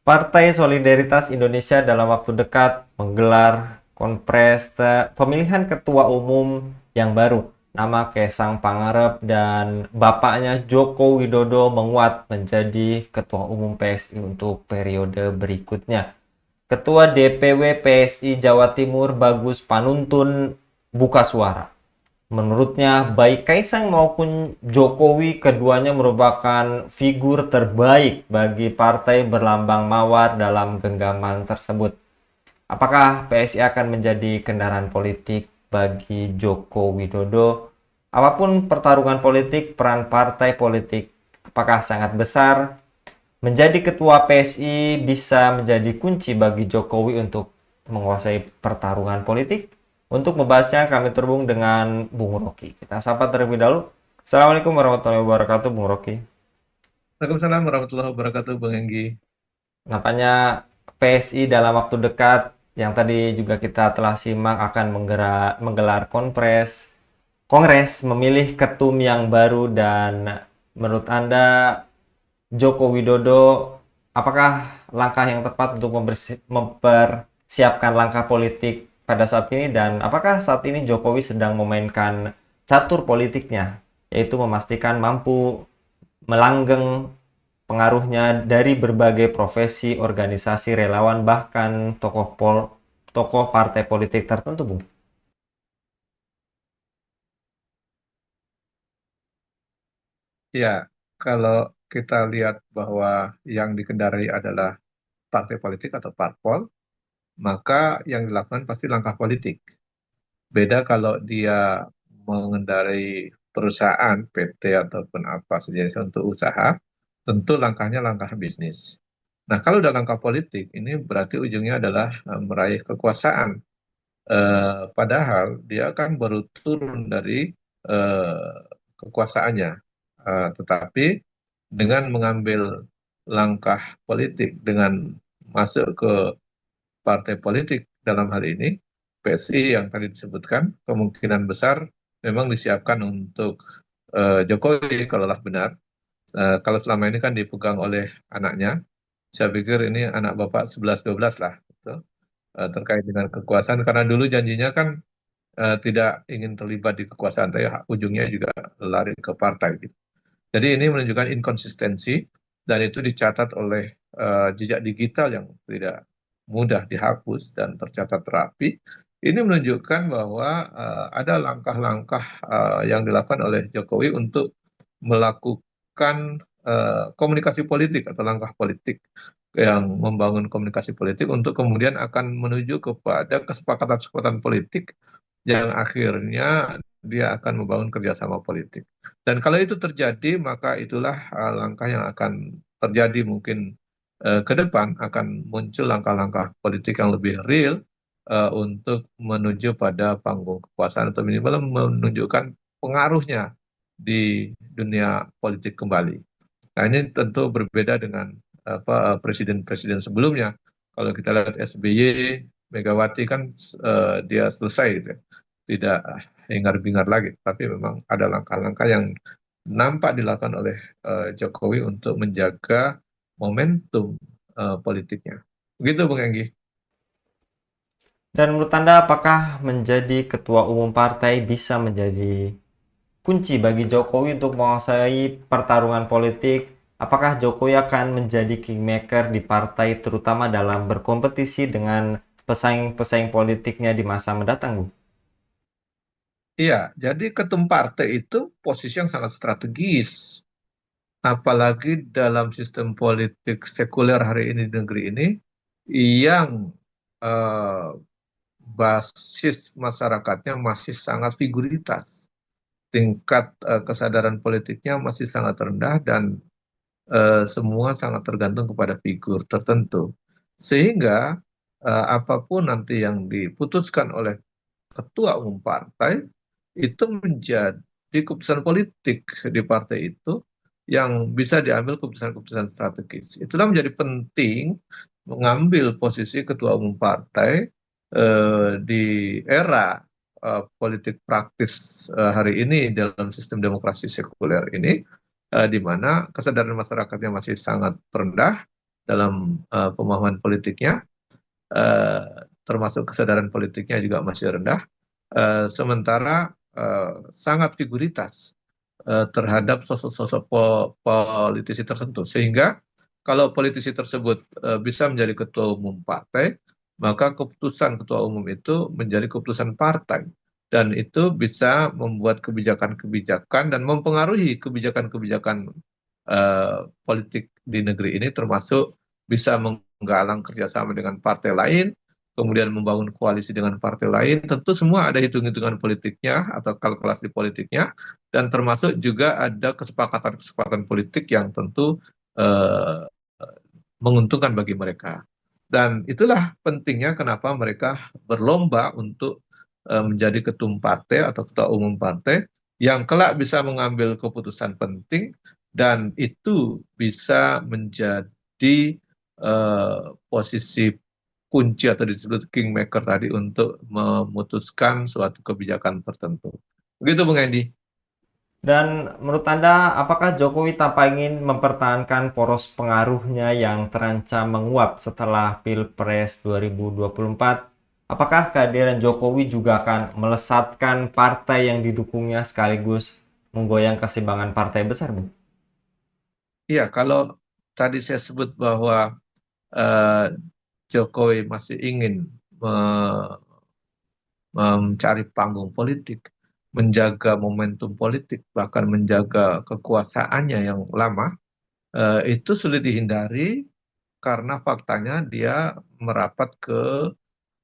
Partai Solidaritas Indonesia dalam waktu dekat menggelar konpres pemilihan ketua umum yang baru. Nama Kaisang Pangarep dan bapaknya Joko Widodo menguat menjadi ketua umum PSI untuk periode berikutnya. Ketua DPW PSI Jawa Timur Bagus Panuntun buka suara. Menurutnya, baik Kaisang maupun Jokowi keduanya merupakan figur terbaik bagi partai berlambang mawar dalam genggaman tersebut. Apakah PSI akan menjadi kendaraan politik bagi Joko Widodo? Apapun pertarungan politik, peran partai politik apakah sangat besar? Menjadi ketua PSI bisa menjadi kunci bagi Jokowi untuk menguasai pertarungan politik. Untuk membahasnya kami terhubung dengan Bung Rocky. Kita sapa terlebih dahulu. Assalamualaikum warahmatullahi wabarakatuh, Bung Rocky. Waalaikumsalam warahmatullahi wabarakatuh, Bang Enggi. Nampaknya PSI dalam waktu dekat yang tadi juga kita telah simak akan menggelar kongres memilih ketum yang baru dan menurut Anda Joko Widodo, apakah langkah yang tepat untuk mempersiapkan langkah politik pada saat ini dan apakah saat ini Jokowi sedang memainkan catur politiknya, yaitu memastikan mampu melanggeng pengaruhnya dari berbagai profesi, organisasi, relawan, bahkan tokoh partai politik tertentu, Bung? Ya, kalau kita lihat bahwa yang dikendarai adalah partai politik atau parpol, maka yang dilakukan pasti langkah politik. Beda kalau dia mengendarai perusahaan, PT ataupun apa sejenis untuk usaha, tentu langkahnya langkah bisnis. Nah, kalau udah langkah politik, ini berarti ujungnya adalah meraih kekuasaan. Padahal dia kan baru turun dari eh, kekuasaannya. Tetapi dengan mengambil langkah politik, dengan masuk ke partai politik dalam hal ini, PSI yang tadi disebutkan, kemungkinan besar memang disiapkan untuk Jokowi kalaulah benar. Kalau selama ini kan dipegang oleh anaknya, saya pikir ini anak bapak 11-12 lah, gitu, terkait dengan kekuasaan. Karena dulu janjinya kan tidak ingin terlibat di kekuasaan, tapi ujungnya juga lari ke partai gitu. Jadi ini menunjukkan inkonsistensi dan itu dicatat oleh jejak digital yang tidak mudah dihapus dan tercatat rapi. Ini menunjukkan bahwa ada langkah-langkah yang dilakukan oleh Jokowi untuk melakukan komunikasi politik atau langkah politik yang membangun komunikasi politik untuk kemudian akan menuju kepada kesepakatan-kesepakatan politik yang akhirnya dia akan membangun kerjasama politik. Dan kalau itu terjadi, maka itulah langkah yang akan terjadi mungkin ke depan akan muncul langkah-langkah politik yang lebih real untuk menuju pada panggung kekuasaan atau minimal menunjukkan pengaruhnya di dunia politik kembali. Nah, ini tentu berbeda dengan presiden-presiden sebelumnya. Kalau kita lihat SBY, Megawati kan dia selesai gitu ya. Tidak hingar-bingar lagi, tapi memang ada langkah-langkah yang nampak dilakukan oleh Jokowi untuk menjaga momentum politiknya. Begitu, Bung Enggi. Dan menurut Anda apakah menjadi ketua umum partai bisa menjadi kunci bagi Jokowi untuk menguasai pertarungan politik? Apakah Jokowi akan menjadi kingmaker di partai terutama dalam berkompetisi dengan pesaing-pesaing politiknya di masa mendatang, Bu? Iya, jadi ketum partai itu posisi yang sangat strategis. Apalagi dalam sistem politik sekuler hari ini di negeri ini, yang eh, basis masyarakatnya masih sangat figuritas. Tingkat kesadaran politiknya masih sangat rendah dan semua sangat tergantung kepada figur tertentu. Sehingga apapun nanti yang diputuskan oleh ketua umum partai itu menjadi keputusan politik di partai itu yang bisa diambil keputusan-keputusan strategis. Itulah menjadi penting mengambil posisi ketua umum partai di era politik praktis hari ini dalam sistem demokrasi sekuler ini, di mana kesadaran masyarakatnya masih sangat rendah, dalam pemahaman politiknya, eh, termasuk kesadaran politiknya juga masih rendah. Sementara sangat figuritas terhadap sosok-sosok politisi tertentu. Sehingga kalau politisi tersebut bisa menjadi ketua umum partai, maka keputusan ketua umum itu menjadi keputusan partai. Dan itu bisa membuat kebijakan-kebijakan dan mempengaruhi kebijakan-kebijakan politik di negeri ini, termasuk bisa menggalang kerjasama dengan partai lain, kemudian membangun koalisi dengan partai lain. Tentu semua ada hitung-hitungan politiknya atau kalkulasi politiknya, dan termasuk juga ada kesepakatan-kesepakatan politik yang tentu eh, menguntungkan bagi mereka. Dan itulah pentingnya kenapa mereka berlomba untuk menjadi ketum partai atau ketua umum partai yang kelak bisa mengambil keputusan penting, dan itu bisa menjadi posisi kunci atau disebut kingmaker tadi untuk memutuskan suatu kebijakan tertentu. Begitu Bung Andi. Dan menurut Anda, apakah Jokowi tanpa ingin mempertahankan poros pengaruhnya yang terancam menguap setelah Pilpres 2024? Apakah kehadiran Jokowi juga akan melesatkan partai yang didukungnya sekaligus menggoyang keseimbangan partai besar, Bu? Iya, kalau tadi saya sebut bahwa eh, Jokowi masih ingin me- mencari panggung politik, menjaga momentum politik, bahkan menjaga kekuasaannya yang lama, itu sulit dihindari karena faktanya dia merapat ke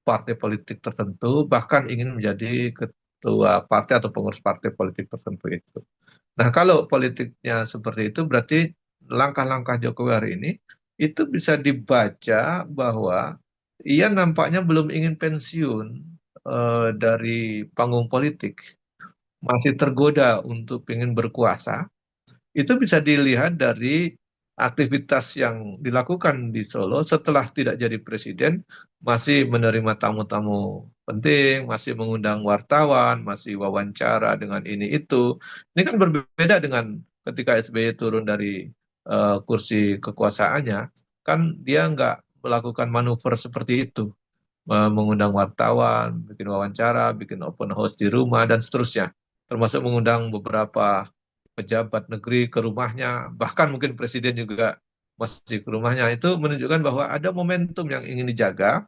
partai politik tertentu, bahkan ingin menjadi ketua partai atau pengurus partai politik tertentu itu. Nah, kalau politiknya seperti itu, berarti langkah-langkah Jokowi hari ini itu bisa dibaca bahwa ia nampaknya belum ingin pensiun dari panggung politik, masih tergoda untuk ingin berkuasa. Itu bisa dilihat dari aktivitas yang dilakukan di Solo setelah tidak jadi presiden, masih menerima tamu-tamu penting, masih mengundang wartawan, masih wawancara dengan ini itu. Ini kan berbeda dengan ketika SBY turun dari kursi kekuasaannya, kan dia nggak melakukan manuver seperti itu, mengundang wartawan, bikin wawancara, bikin open house di rumah, dan seterusnya. Termasuk mengundang beberapa pejabat negeri ke rumahnya, bahkan mungkin presiden juga masih ke rumahnya. Itu menunjukkan bahwa ada momentum yang ingin dijaga,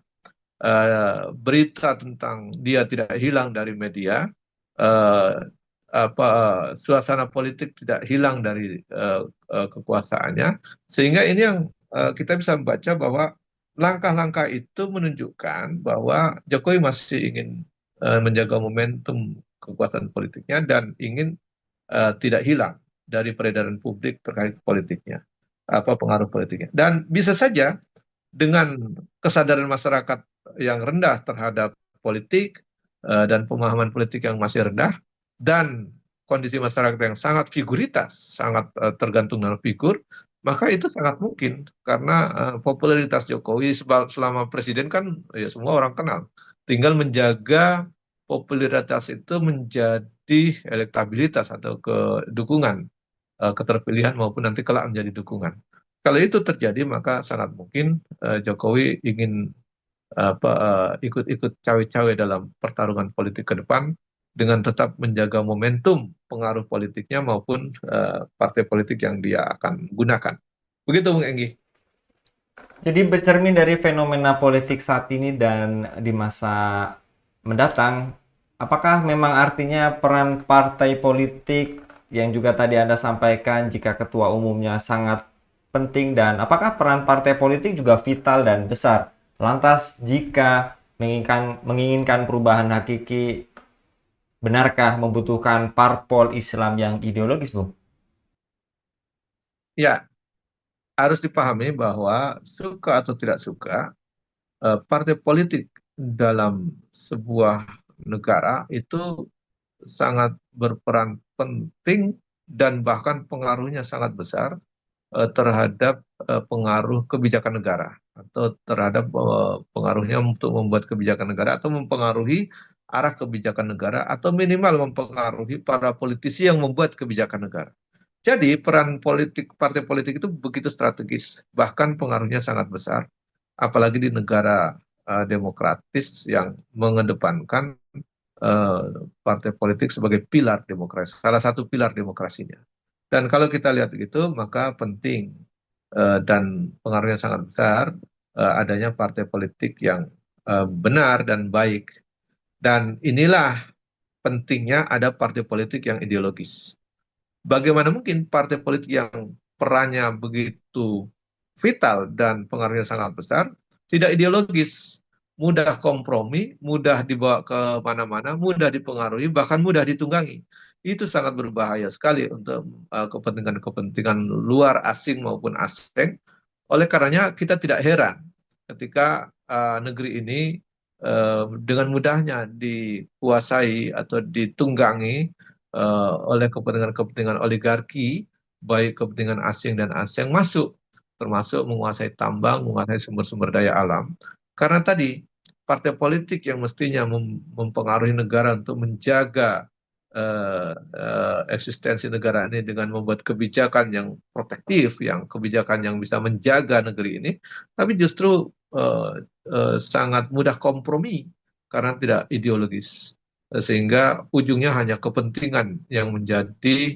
berita tentang dia tidak hilang dari media, eh, suasana politik tidak hilang dari kekuasaannya, sehingga ini yang kita bisa membaca bahwa langkah-langkah itu menunjukkan bahwa Jokowi masih ingin menjaga momentum kekuasaan politiknya dan ingin tidak hilang dari peredaran publik terkait politiknya, apa pengaruh politiknya. Dan bisa saja dengan kesadaran masyarakat yang rendah terhadap politik dan pemahaman politik yang masih rendah, dan kondisi masyarakat yang sangat figuritas, sangat tergantung dengan figur, maka itu sangat mungkin karena popularitas Jokowi selama presiden kan ya semua orang kenal. Tinggal menjaga popularitas itu menjadi elektabilitas atau kedukungan, keterpilihan maupun nanti kelak menjadi dukungan. Kalau itu terjadi, maka sangat mungkin Jokowi ingin ikut-ikut cawe-cawe dalam pertarungan politik ke depan dengan tetap menjaga momentum pengaruh politiknya maupun partai politik yang dia akan gunakan. Begitu, Bung Enggi. Jadi bercermin dari fenomena politik saat ini dan di masa mendatang, apakah memang artinya peran partai politik yang juga tadi Anda sampaikan jika ketua umumnya sangat penting, dan apakah peran partai politik juga vital dan besar? Lantas jika menginginkan perubahan hakiki, benarkah membutuhkan parpol Islam yang ideologis, Bung? Ya, harus dipahami bahwa suka atau tidak suka, partai politik dalam sebuah negara itu sangat berperan penting dan bahkan pengaruhnya sangat besar terhadap pengaruh kebijakan negara, atau terhadap pengaruhnya untuk membuat kebijakan negara atau mempengaruhi arah kebijakan negara, atau minimal mempengaruhi para politisi yang membuat kebijakan negara. Jadi peran partai politik itu begitu strategis, bahkan pengaruhnya sangat besar, apalagi di negara demokratis yang mengedepankan eh, partai politik sebagai pilar demokrasi, salah satu pilar demokrasinya. Dan kalau kita lihat gitu, maka penting dan pengaruhnya sangat besar adanya partai politik yang benar dan baik. Dan inilah pentingnya ada partai politik yang ideologis. Bagaimana mungkin partai politik yang perannya begitu vital dan pengaruhnya sangat besar, tidak ideologis, mudah kompromi, mudah dibawa ke mana-mana, mudah dipengaruhi, bahkan mudah ditunggangi. Itu sangat berbahaya sekali untuk kepentingan-kepentingan luar asing maupun asing. Oleh karenanya kita tidak heran ketika negeri ini dengan mudahnya dikuasai atau ditunggangi oleh kepentingan-kepentingan oligarki, baik kepentingan asing dan asing masuk, termasuk menguasai tambang, menguasai sumber-sumber daya alam. Karena tadi partai politik yang mestinya mempengaruhi negara untuk menjaga eksistensi negara ini dengan membuat kebijakan yang protektif, yang kebijakan yang bisa menjaga negeri ini, tapi justru sangat mudah kompromi karena tidak ideologis, sehingga ujungnya hanya kepentingan yang menjadi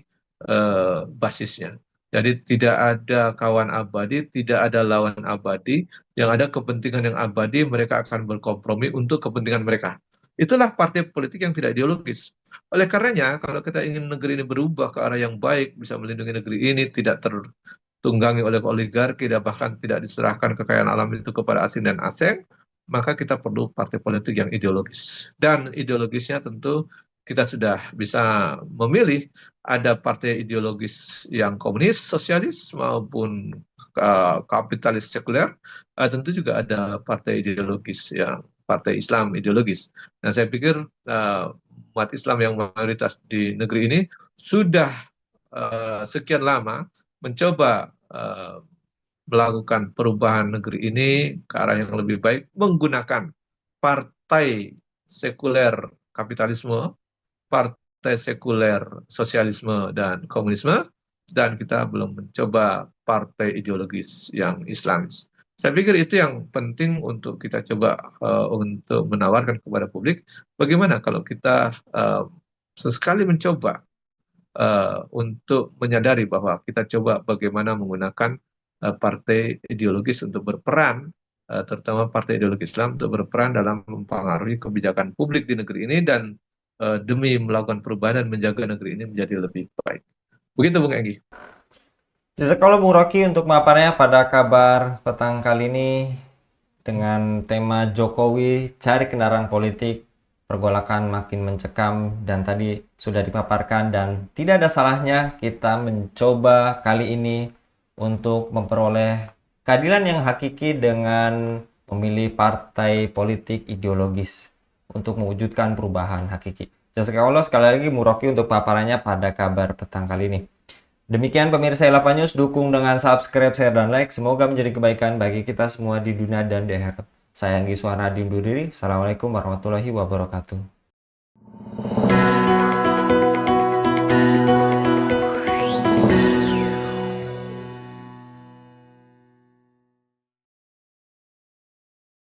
basisnya. Jadi tidak ada kawan abadi, tidak ada lawan abadi, yang ada kepentingan yang abadi, mereka akan berkompromi untuk kepentingan mereka. Itulah partai politik yang tidak ideologis. Oleh karenanya, kalau kita ingin negeri ini berubah ke arah yang baik, bisa melindungi negeri ini, tidak tertunggangi oleh oligarki, dan bahkan tidak diserahkan kekayaan alam itu kepada asing dan asing, maka kita perlu partai politik yang ideologis. Dan ideologisnya tentu kita sudah bisa memilih, ada partai ideologis yang komunis, sosialis, maupun kapitalis sekuler. Tentu juga ada partai ideologis yang partai Islam ideologis. Nah, saya pikir umat Islam yang mayoritas di negeri ini sudah sekian lama mencoba melakukan perubahan negeri ini ke arah yang lebih baik menggunakan partai sekuler kapitalisme, partai sekuler sosialisme dan komunisme, dan kita belum mencoba partai ideologis yang Islamis. Saya pikir itu yang penting untuk kita coba untuk menawarkan kepada publik, bagaimana kalau kita sesekali mencoba untuk menyadari bahwa kita coba bagaimana menggunakan partai ideologis untuk berperan, terutama partai ideologi Islam untuk berperan dalam mempengaruhi kebijakan publik di negeri ini dan demi melakukan perubahan dan menjaga negeri ini menjadi lebih baik. Begitu Bung Enggi. Jazakallah Bung Rocky untuk maparnya pada kabar petang kali ini dengan tema Jokowi cari kendaraan politik, pergolakan makin mencekam, dan tadi sudah dipaparkan dan tidak ada salahnya kita mencoba kali ini untuk memperoleh keadilan yang hakiki dengan memilih partai politik ideologis untuk mewujudkan perubahan hakiki. Jazakallah sekali lagi Bung Rocky untuk paparannya pada kabar petang kali ini. Demikian pemirsa Elapa News, dukung dengan subscribe, share, dan like. Semoga menjadi kebaikan bagi kita semua di dunia dan di akhirat. Saya Anggi Suara undur diri. Assalamualaikum warahmatullahi wabarakatuh.